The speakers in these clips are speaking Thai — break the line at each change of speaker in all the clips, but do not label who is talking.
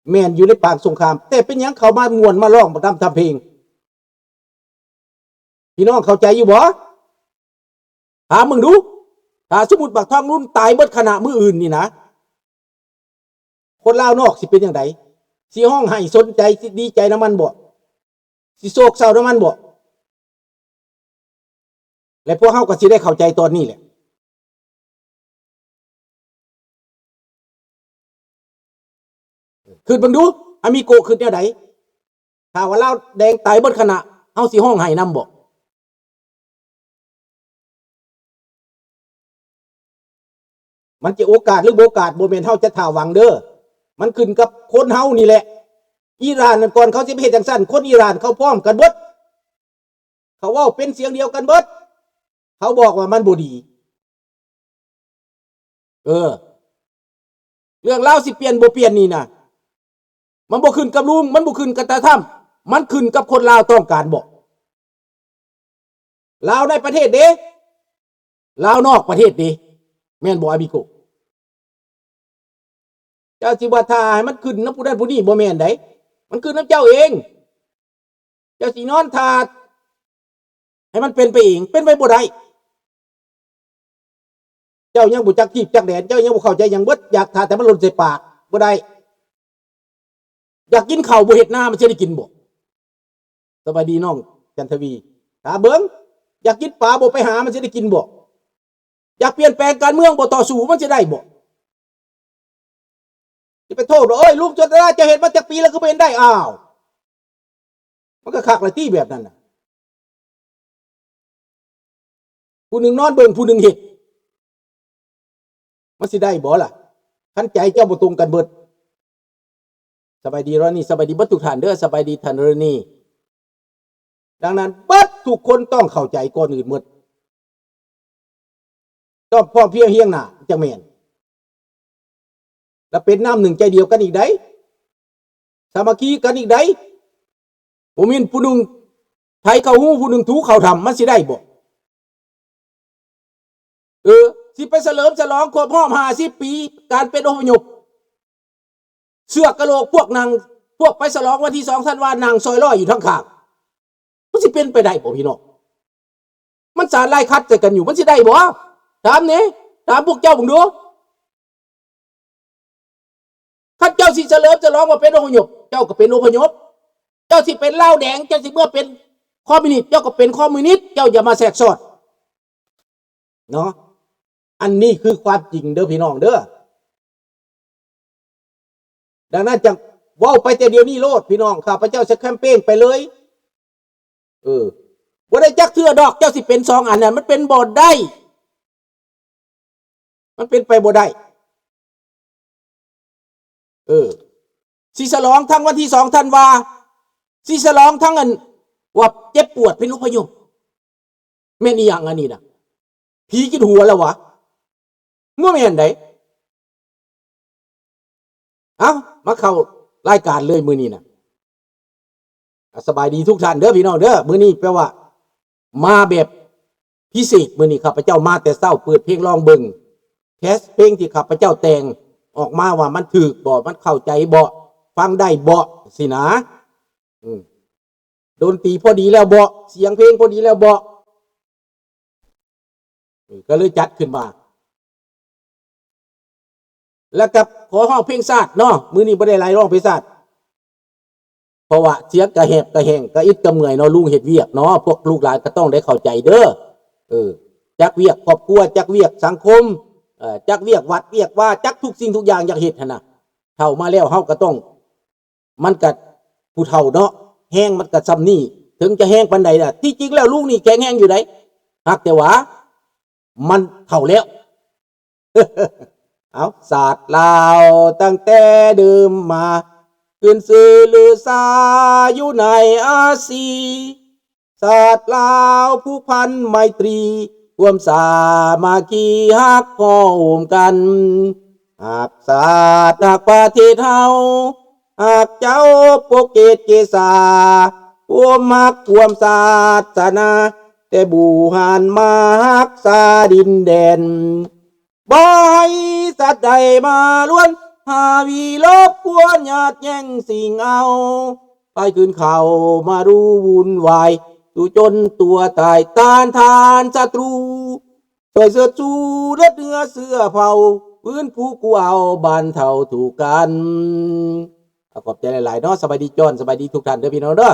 แม่นอยู่ในปากสงครามแต่เป็นยังเขามามวนมาร้องมาทำเพลงพี่น้องเข้าใจอยู่บ่ถามมึงดูถ้าสมมุติบักทองรุ่นตายเบิดขณะมื้ออื่นนี่นะคนลาวนอกสิเป็นอย่างไรสิห้องให้สนใจสิดีใจน้ำมันบ่สิโศกเศร้าน้ำมันบ่และพวกเฮาก็สิได้เข้าใจตอนนี้แหละคือบังดูอามิโกคือแนวใดถ้าว่าลาวแดงตายเบิดขณะเฮาสิห้องให้นำบ่มันจะโอกาสหรือบ่โอกาสบ่แม่นเฮาจะท่าหวังเด้อมันขึ้นกับคนเฮานี่แหละอิหร่านนั่นก่อนเขาสิไปเฮ็ดจังซั่นคนอิหร่านเขาพร้อมกันเบิดเขาเว้าเป็นเสียงเดียวกันเบิดเขาบอกว่ามันบ่ดีเรื่องราวสิเปลี่ยนบ่เปลี่ยนนี่นะมันบ่ขึ้นกับลุงมันบ่ขึ้นกับตาถ้ำมันขึ้นกับคนลาวต้องการบ่ลาวในประเทศเด้ลาวนอกประเทศเด้แม่นบ่อาบิโกเจ้าสิว่าถ้าให้มันขึ้นน้ำผู้นั้นผู้นี้บ่แม่นไดมันขึ้นน้ำเจ้าเองเจ้าสินอนทาให้มันเป็นไปเองเป็นไปบ่ได้เจ้ายังบ่จักจีบจักแดนเจ้ายังบ่เข้าใจยังเบิดอยากทาแต่มันหล่นใส่ปากบ่ได้อยากกินข้าวบ่เฮ็ดหน้ามันสิได้กินบ่สบายดีน้องจันทวีถ้าเบิ่งอยากกินปลาบ่ไปหามันสิได้กินบ่อยากเปลี่ยนแปลงการเมืองบ่ต่อสู้มันสิได้บ่จะไปโทษเอ้ยลูกจนได้จะเห็นมาจากปีแล้วก็เป็นได้อ้าวมันก็คักละที่แบบนั้นน่ะผู้หนึ่งนอนเบิ่งผู้หนึ่งเห็ดมันสิได้บ่ล่ะขันใจเจ้าบ่ตรงกันเบิดสบายดีรอนี่สบายดีเบิดทุกท่านเด้อสบายดีท่านรอนี่ดังนั้นเบิดทุกคนต้องเข้าใจก่อนอื่นหมดต้องพร้อมเพรียงเฮียงหน้าจังแม่นแล้วเป็นน้ำหนึ่งใจเดียวกันอีกได้สามัคคีกันอีกได้ผมมีผู้หนึ่งไทยเขาหู้ผู้หนึ่งถูเขาทำมันสิได้บ่สิไปเฉลิมฉลองครบรอบ50 ปีการเป็นอพยพเสือกกะโหลกพวกนางพวกไปฉลองวันที่2 ธันวาคมนางซอยร้อยอยู่ทั้งข้างมันสิเป็นไปได้บ่พี่น้องมันสารไล่คัดใจกันอยู่มันสิได้บ่ถามนี่ถามพวกเจ้าผมดูข้าเจ้าสิเฉลิมฉลองว่าเป็นอพยพเจ้าก็เป็นอพยพเจ้าสิเป็นเหล้าแดงเจ้าสิเมื่อเป็นคอมมิวนิสต์เจ้าก็เป็นคอมมิวนิสต์เจ้าอย่ามาแทรกซ้อนเนาะอันนี้คือความจริงเด้อพี่น้องเด้อดังนั้นจะว้าไปแต่เดียวนี้โลดพี่น้องข้าพเจ้าจะแคมเปญไปเลยบ่ได้จักเทื่อดอกเจ้าสิเป็น2 อันนั้นมันเป็นบ่ได้มันเป็นไปบ่ได้สิฉลองทั้งวันที่2 ธันวาสิฉลองทั้งอันว่าเจ็บปวดเป็นอพยพแม่นอีหยังอันนี้น่ะผีกินหัวแล้ววะเมื่อแม่นไดมาเข้ารายการเลยมื้อนี้น่ะสบายดีทุกท่านเด้อพี่น้องเด้อมื้อนี้แปลว่ามาแบบพิเศษมื้อนี้ข้าพเจ้ามาแต่เช้าเปิดเพลงร้องเบิ่งแคสเพลงที่ข้าพเจ้าแต่งออกมาว่ามันถูกบ่มันเข้าใจบ่ฟังได้บ่สินะดนตรีพอดีแล้วบ่เสียงเพลงพอดีแล้วบ่ก็เลยจัดขึ้นมาแล้วกับขอร้องเพลงชาติเนาะมื้อนี้บ่ได้หลายร้องเพลงชาติเพราะว่าเสียงกระแหบกระแหงกระอิดกระเมื่อยเนาะลุงเฮ็ดเวียกเนาะพวกลูกหลานก็ต้องได้เข้าใจเด้อจักเวียกครอบครัวจักเวียกสังคมจักเวียกวัดเวียกว่าจักทุกสิ่งทุกอย่างอยากเฮ็ดหั่นน่ะเฒ่ามาแล้วเฮาก็ต้องมันก็ผู้เฒ่าเนาะแห้งมันก็ซ้ำนี่ถึงจะแห้งปานใดน่ะที่จริงแล้วลุงนี่แข็งแรงอยู่ไดฮักแต่ว่ามันเฒ่าแล้วเอาศาสตร์ลาวตั้งแต่เดิมมาขึ้นสื่อลือสาอยู่ในอาซีศาสตร์ลาวผู้พันไมตรีร่วมสามัคคีฮักพ้องกันหากศาสตร์หากประเทศเฮาหากเจ้าปกเกตเกษาร่วมมักร่วมศาสนาแต่บูหานมาฮักษาดินแดนบ่ให้สัตว์ใดมาล้วน หาวีลบกวนหยาดแย่งสิ่งเอาไปขึ้นเขามาดูวุ่นวายดูจนตัวตายต้านทานศัตรูช่วยเสื้อจูเลือดเนื้อเสื้อเผาพื้นผู้กูเอาบานเท่าถูกกันขอบใจหลายๆเนาะสบายดีจอนสบายดีทุกท่านเด้อพี่น้องเด้อ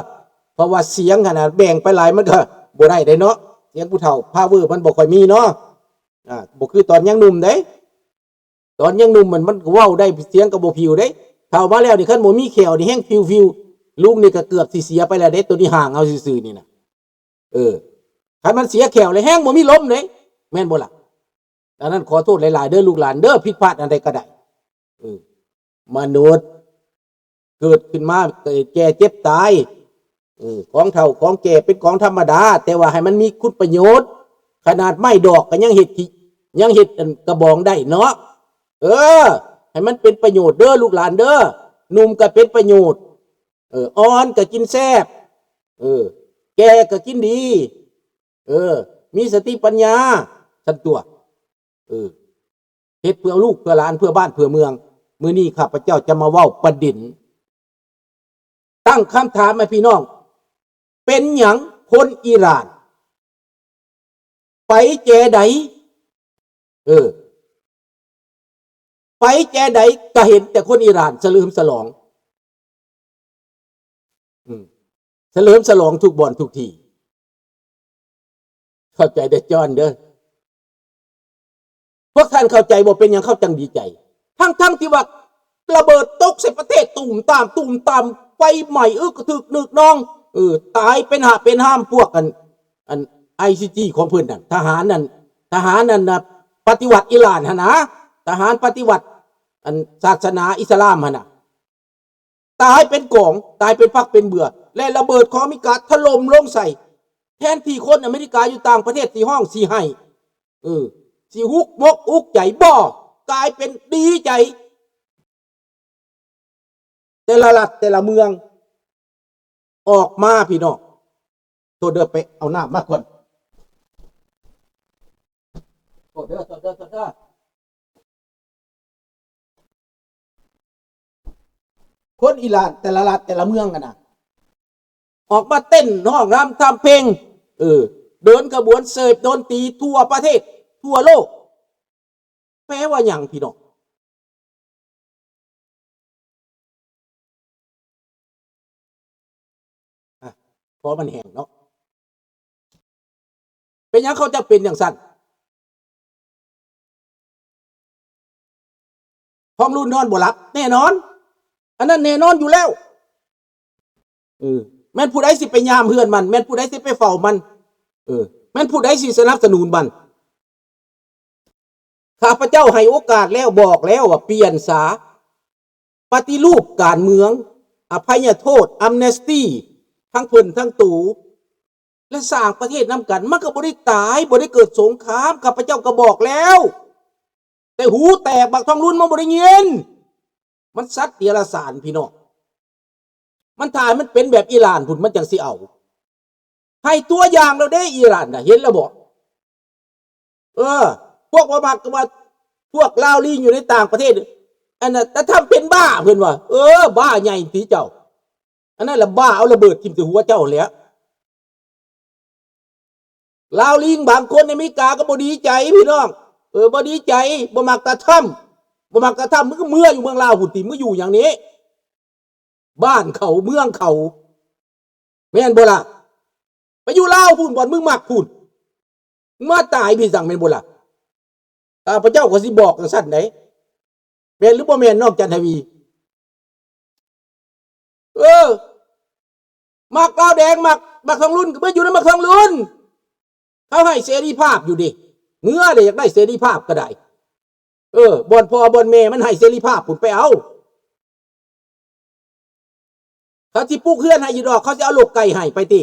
เพราะว่าเสียงขนาดแบ่งไปหลายมันก็บ่ได้เนาะเสียงผู้เฒ่าพาเวอร์มันบ่ค่อยมีเนาะบ่คือตอนยังหนุ่มเด้ตอนยังหนุ่มมันเว้าได้เสียงก็บ่ผิวเด้เฒ่ามาแล้วนี่คันบ่มีแขวนี่แห้งฟิวลุงนี่ก็เกือบสิเสียไปแล้วเด้ตัวนี้ห่างเอาซื่อๆนี่น่ะคันมันเสียแขวเลยแห้งบ่มีลมเด้แม่นบ่ล่ะดังนั้นขอโทษหลายๆเด้อลูกหลานเด้อผิดพลาดอันใดก็ได้มนุษย์เกิดขึ้นมาแก่เจ็บตายของเฒ่าของแก่เป็นของธรรมดาแต่ว่าให้มันมีคุณประโยชน์ขนาดไม้ดอกก็ยังเฮ็ดกระบองได้เนาะให้มันเป็นประโยชน์เด้อลูกหลานเด้อหนุ่มก็เป็นประโยชน์อ่อนก็กินแซ่บแก่ก็กินดีมีสติปัญญาทันตัวเฮ็ดเพื่อลูกเพื่อหลานเพื่อบ้านเพื่อเมืองมื้อนี้ข้าพเจ้าจะมาเว้าประเด็นตั้งคำถามให้พี่น้องเป็นหยังคนอิหร่านไปแจใดไปแจใดก็เห็นแต่คนอิหร่านเฉลิมฉลองเฉลิมฉลองทุกบ่อนทุกทีเข้าใจได้จอนเด้อพวกท่านเข้าใจบ่เป็นหยังเข้าจังดีใจทั้งที่ว่าระเบิดตกใส่ประเทศตุ่มตามไฟใหม่กระทึกนึกน้องตายเป็นหาเป็นห้ามพวกอันICGของเพิ่นนั่นทหารนั่นนะปฏิวัติอิหร่านหั่นนะทหารปฏิวัติอันศาสนาอิสลามหั่นน่ะตายเป็นกองตายเป็นฟักเป็นเบื่อและระเบิดของอเมริกาถล่มลงใส่แทนที่คนอเมริกาอยู่ต่างประเทศสิห้องสิให้สิฮุกมกอุกใจบ่กลายเป็นดีใจแต่ละรัฐแต่ละเมืองออกมาพี่น้องโทษเด้อไปเอาน้ำมาก่อนโทษเด้อคนอิหร่านแต่ละรัฐแต่ละเมืองกันนะออกมาเต้นร้องรำทำเพลงเดินขบวนเสิร์ฟดนตรีทั่วประเทศทั่วโลกแปลว่าอย่างพี่น้องเพราะมันแห้งเนาะเป็นอย่างเขาจะเป็นอย่างสั้นห้องรุ่นนอนบ่หลับแน่นอนอันนั้นแน่นอนอยู่แล้วแม่นผู้ใดสิไปยามเพื่อนมันแม่นผู้ใดสิไปเฝ้ามันแม่นผู้ใดสิสนับสนุนมันข้าพเจ้าให้โอกาสแล้วบอกแล้วว่าเปลี่ยนสาปฏิรูปการเมืองอภัยโทษอัมเนสตี้ทั้งเพิ่นทั้งตู่และสร้างประเทศนำกันมันก็บ่ได้ตายบ่ได้เกิดสงครามข้าพเจ้าก็บอกแล้วแต่หูแตกบักทองรุ่นมันบ่ได้ยินมันซัดเดียรสารพี่น้องมันถ่ายมันเป็นแบบอิหร่านพุ่นมันจังสิเอาให้ตัวอย่างเราได้อิหร่านน่ะเห็นแล้วบ่พวกว่ามักว่าพวกลาวลีอยู่ในต่างประเทศอันนั้นแต่ทำเป็นบ้าเพิ่นว่าบ้าใหญ่ตีเจ้าอันนั้นละบ้าเอาระเบิดทิ่มใส่หัวเจ้าแล้วลาวลิงบางคนในอเมริกาก็บ่ดีใจพี่น้องบ่ดีใจบ่มักตะถ้ำมึงก็เมื่ออยู่เมืองลาวพุ่นติมึงอยู่อย่างนี้บ้านเขาเมืองเขาแม่นบ่ล่ะไปอยู่ลาวพุ่นบ่มึงมักพุ่นมาตายพี่สั่งแม่นบ่ล่ะพระเจ้าก็สิบอกจังซั่นไหนแม่นหรือบ่แม่นนอกจันทวีมักลาวแดงมักทองรุ่นก็บ่อยู่ในมักทองรุ่นเขาให้เสรีภาพอยู่ดิเมื่อได้อยากได้เสรีภาพก็ได้บ่อนพ่อบ่อนแม่มันให้เสรีภาพพุ่นไปเอาเขาสิปลูกเฮือนให้อยู่ดอกเขาสิเอาลูกไก่ให้ไปติ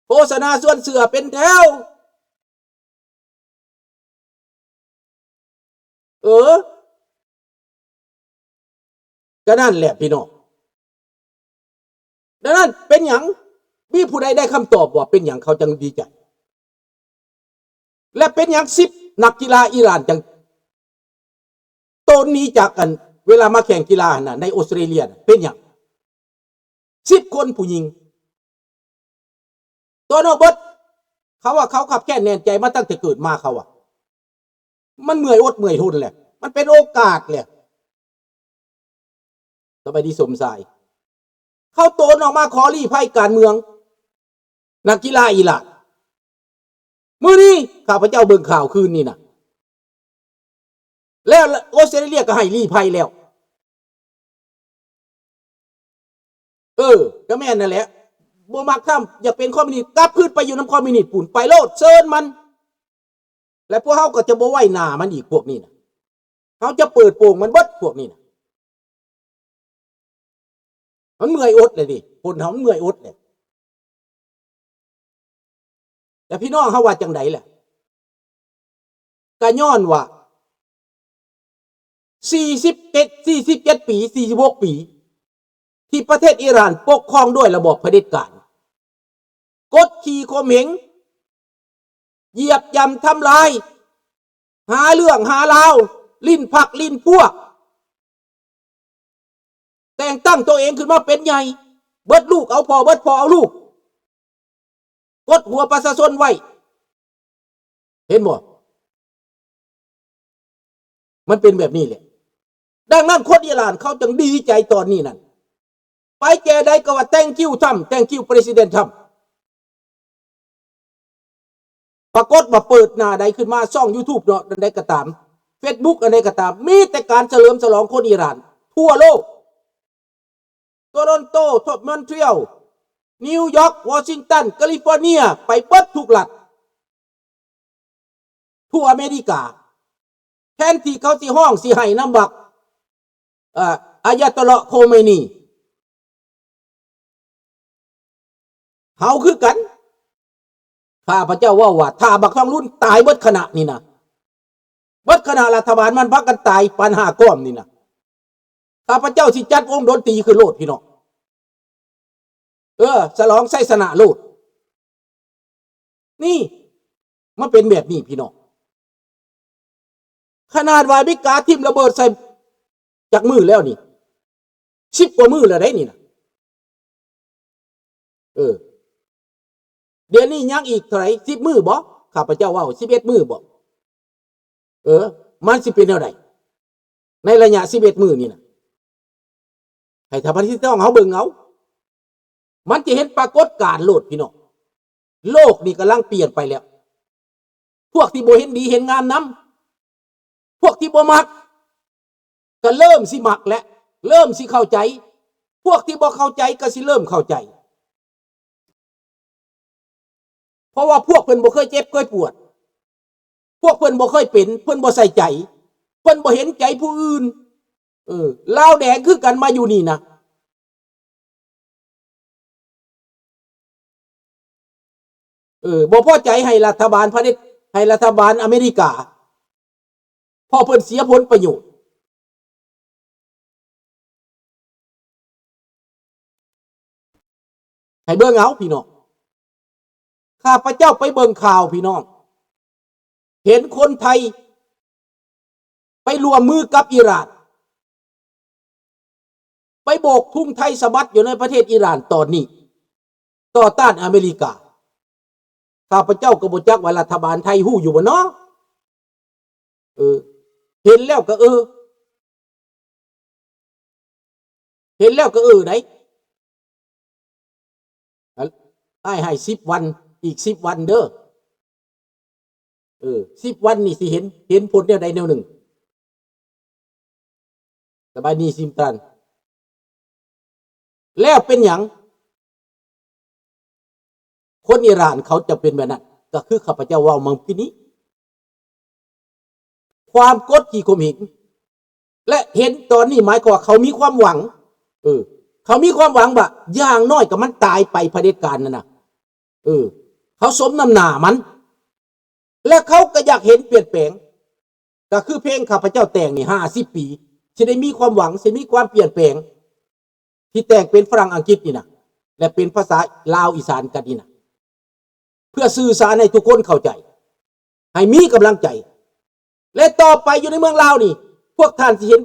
โฆษณาส่วนเสือเป็นแถวก็นั่นแหละพี่น้องดังนั้นเป็นหยังมีผู้ใดได้คำตอบว่าเป็นหยังเขาจังดีใจและเป็นหยัง นักกีฬาอิหร่านจังต้นนี้จากกันเวลามาแข่งกีฬาน่ะในออสเตรเลียเป็นอย่าง10 คนผู้หญิงตัวนอกเบิดเขาว่าเขาขับแค่แน่นใจมาตั้งแต่เกิดมาเขาว่ามันเมื่อยอดเมื่อยทนแหละมันเป็นโอกาสแหละต่อไปที่สมสายเขาโตนออกมาขอลี้ภัยการเมืองนักกีฬาอิหร่านมื้อนี้ข้าพเจ้าเบิ่งข่าวคืนนี่นะแล้วออสเตรเลียก็ให้ลี้ภัยแล้วก็แม่นนั่นแหละบ่มักทำอยากเป็นคอมมิวนิสต์กลับขึ้นไปอยู่น้ำคอมมิวนิสต์ปุ่นไปโลดเชิญมันและพวกเขาก็จะบ่ไว้หน้ามันอีกพวกนี้นะเขาจะเปิดโปงมันเบิดพวกนี้นะมันเมื่อยอดเลยดิคนเขาเมื่อยอดเลยแต่พี่น้องเขาว่าจังไดแหละก็ย้อนว่า47 ปี46 ปีที่ประเทศอิหร่านปกครองด้วยระบอบเผด็จการกดขี่ข่มเหงเหยียบย่ำทำลายหาเรื่องหาราวลิ้นผักลิ้นพวกแต่งตั้งตัวเองขึ้นมาเป็นใหญ่เบิดลูกเอาพอเบิดพอเอาลูกกดหัวประชาชนไว้เห็นบ่มันเป็นแบบนี้แหละดังนั้นคนอิหร่านเขาจึงดีใจตอนนี้นั่นไปแก่ใดก็ว่า thank you ทำ thank you president ทำปรากฏว่าเปิดหน้าใดขึ้นมาช่อง YouTube เนาะใดก็ตาม Facebook อะไรก็ตามมีแต่การเฉลิมฉลองคนอิหร่านทั่วโลกโตรอนโตมอนทรีออลนิวยอร์กวอชิงตันแคลิฟอร์เนียไปเบิดทุกรัฐทั่วอเมริกาแทนที่เขาสิห้องสิให้น้ำบักอายาตอลาห์โคเมนีเฮาคือกันข้าพเจ้าว่าถ้าบักทองรุ่นตายเบิดขณะนี่นะเบิดขณะรัฐบาลมันพักกันตายปัญหาก้อมนี่นะข้าพเจ้าสิจัดวงดนตรีคือโลดพี่น้องฉลองไสสนะโลดนี่มันเป็นแบบนี้พี่น้องขนาดวายบิกาทิมระเบิดใส่จากมือแล้วนี่10 กว่ามือแล้วได้นี่นะเดี๋ยวนี้ยังอีกเท่าไหร่10 มือบ่ข้าพเจ้าว่า11 มือบ่มันสิเป็นเท่าไหร่ในระยะ11 มือนี่นะให้ทำที่ต้องเขาเบิ่งเอามันจะเห็นปรากฏการณ์โลดพี่น้องโลกนี่กำลังเปลี่ยนไปแล้วพวกที่บ่เห็นดีเห็นงามนำพวกที่บ่มักก็เริ่มสิมักและเริ่มสิเข้าใจพวกที่บ่เข้าใจก็สิเริ่มเข้าใจเพราะว่าพวกเพิ่นบ่เคยเจ็บเคยปวดพวกเพิ่นบ่เคยเป็นเพิ่นบ่ใส่ใจเพิ่นบ่เห็นใจผู้อื่นลาวแดงคือกันมาอยู่นี่นะบ่พอใจให้รัฐบาลให้รัฐบาลอเมริกาพอเพิ่นเสียผลประโยชน์ให้เบิ่งเอาพี่น้องข้าพเจ้าไปเบิ่งข่าวพี่น้องเห็นคนไทยไปรวมมือกับอิหร่านไปโบกทุ่งไทยสะบัดอยู่ในประเทศอิหร่านตอนนี้ต่อต้านอเมริกาข้าพเจ้าก็บ่จักว่ารัฐบาลไทยฮู้อยู่บ่เนาะเห็นแล้วก็เห็นแล้วก็ไหนให้10 วันอีก10 วันเด้อ10 วันนี่สิเห็นผลแนวใดแนวหนึ่งสบายดีซิมตันแล้วเป็นหยังคนอิหร่านเขาจะเป็นแบบนั้นก็คือข้าพเจ้าว่ามังพินี้ความกดขี่ข่มเหงและเห็นตอนนี้หมายความว่าเขามีความหวังเขามีความหวังว่าอย่างน้อยก็มันตายไปเผด็จการนั่นน่ะเขาสมน้ำหน้ามันและเขาก็อยากเห็นเปลี่ยนแปลงก็คือเพลงข้าพเจ้าแต่งนี่50 ปีจะได้มีความหวังจะมีความเปลี่ยนแปลงที่แต่งเป็นฝรั่งอังกฤษนี่นะและเป็นภาษาลาวอีสานกันนี่นะเพื่อสื่อสารให้ทุกคนเข้าใจให้มีกำลังใจ และต่อไปอยู่ในเมืองลาวนี่ พวกท่านสิเห็น